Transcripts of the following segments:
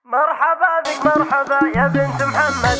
مرحبا بك مرحبا يا بنت محمد.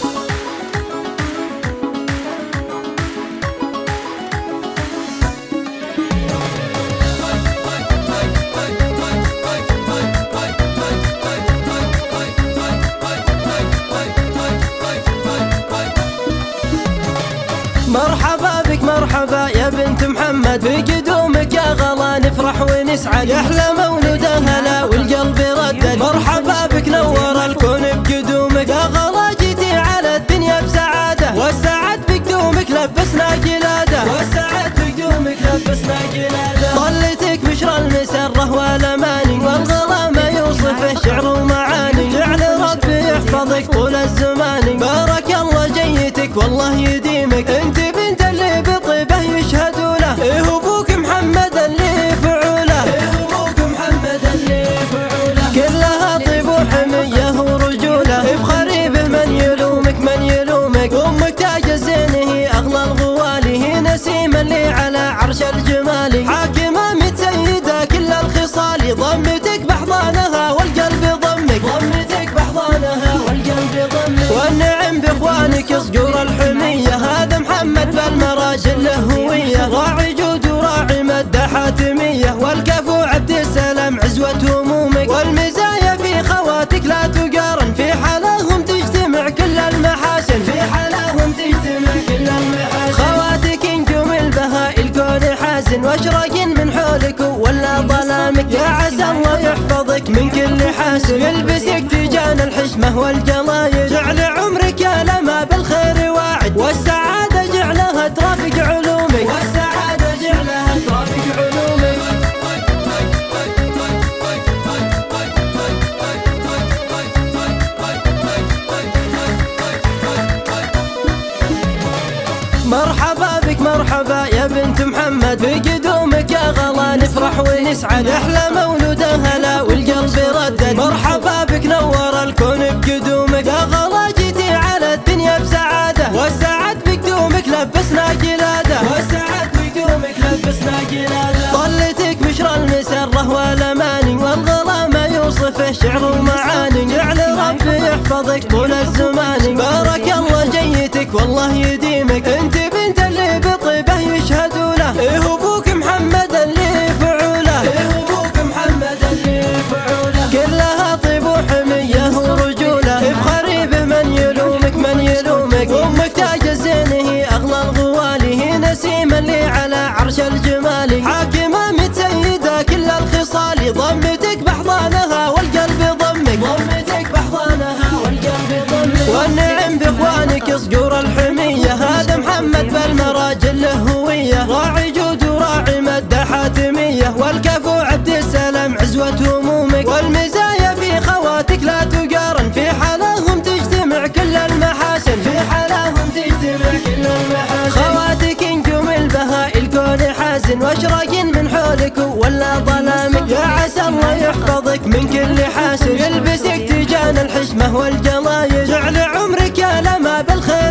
مرحبا بك مرحبا يا بنت محمد، بقدومك يا غلا نفرح ونسعد، يحلى مولود هلا والقلب ردد. مرحبا بك نور الكون بقدومك يا غلا، جيتي على الدنيا بسعادة، والسعد بقدومك لبسنا قلادة، والسعد بقدومك لبسنا قلادة. طلتك بشرى المسرة والاماني، والغلا ما يوصفه شعر ومعاني، جعل ربي يحفظك طول الزمان. بارك الله جيتك والله يديمك، انت بنت اللي بطيبه يشهدوا له، إيه ابوك محمد اللي فعوله، إيه ابوك محمد اللي فعوله. كلها طيب وحميه ورجوله، افخري به من يلومك من يلومك. امك تاج الزين هي اغلى الغوالي، هي نسيمه اللي على عرش الجمال، حاكمه متسيده كل الخصال، ضمتك باحضانها والقلب ضمك، ضمتك باحضانها والقلب ضمك. والنعم باخوانك صقور الحميه، هذا محمد بالمراجل له هويه، راعي جود وراعي مده حاتميه، والكفو عبد السلام عزوه همومك. والمزايا في خواتك لا تقارن، في حلاهم تجتمع كل المحاسن، في حلاهم تجتمع كل المحاسن. خواتك نجوم البهاء الكون حازن، واشرق من حولك ولا ظلامك، يا عسى الله يحفظك من كل حاسن، يلبسك تيجان الحشمه والجلايد، جعل عمرك يا لما بالخير واعد، والسعاده جعلها ترافق علومك، والسعاده جعلها ترافق علومك. مرحبا بك مرحبا يا بنت محمد، بقدومك يا غلا نفرح ونسعد، يحلى مولود هلا والقلب ردد. مرحبا بك نور الكون بقدومك يا غلا، جيتي على الدنيا بسعادة، والسعد بقدومك لبسنا قلادة، والسعد بقدومك لبسنا قلادة. طلتك بشرى المسرة والاماني، والغلا ما يوصفه شعر ومعاني، جعل ربي يحفظك طول الزمان. بارك الله جيتك والله يديمك، انت بنت اللي بطيبه يشهدوا له، إيه ابوك محمد اللي فعوله، إيه ابوك محمد اللي فعوله. كلها طيب وحميه ورجوله، افخري به من يلومك من يلومك. امك تاج الزين هي اغلى الغوالي، هي نسيمه اللي على عرش الجمال، حاكمه متسيده كل الخصال، ضمتك باحضانها والقلب ضمك، ضمتك باحضانها والقلب ضمك. والنعم باخوانك صقور الحميه، هذا محمد بالمراجل له هويه، راعي جود وراعي مده حاتميه، والكفو عبد السلام عزوه همومك. والمزايا في خواتك لا تقارن، في حلاهم تجتمع كل المحاسن، في حلاهم تجتمع كل المحاسن. خواتك نجوم البهاء الكون حازن، واشرق من حولك ولا ظلامك، يا عسى الله يحفظك من كل حاسن، يلبسك تيجان الحشمه والجلايد، جعل عمرك يا لما بالخير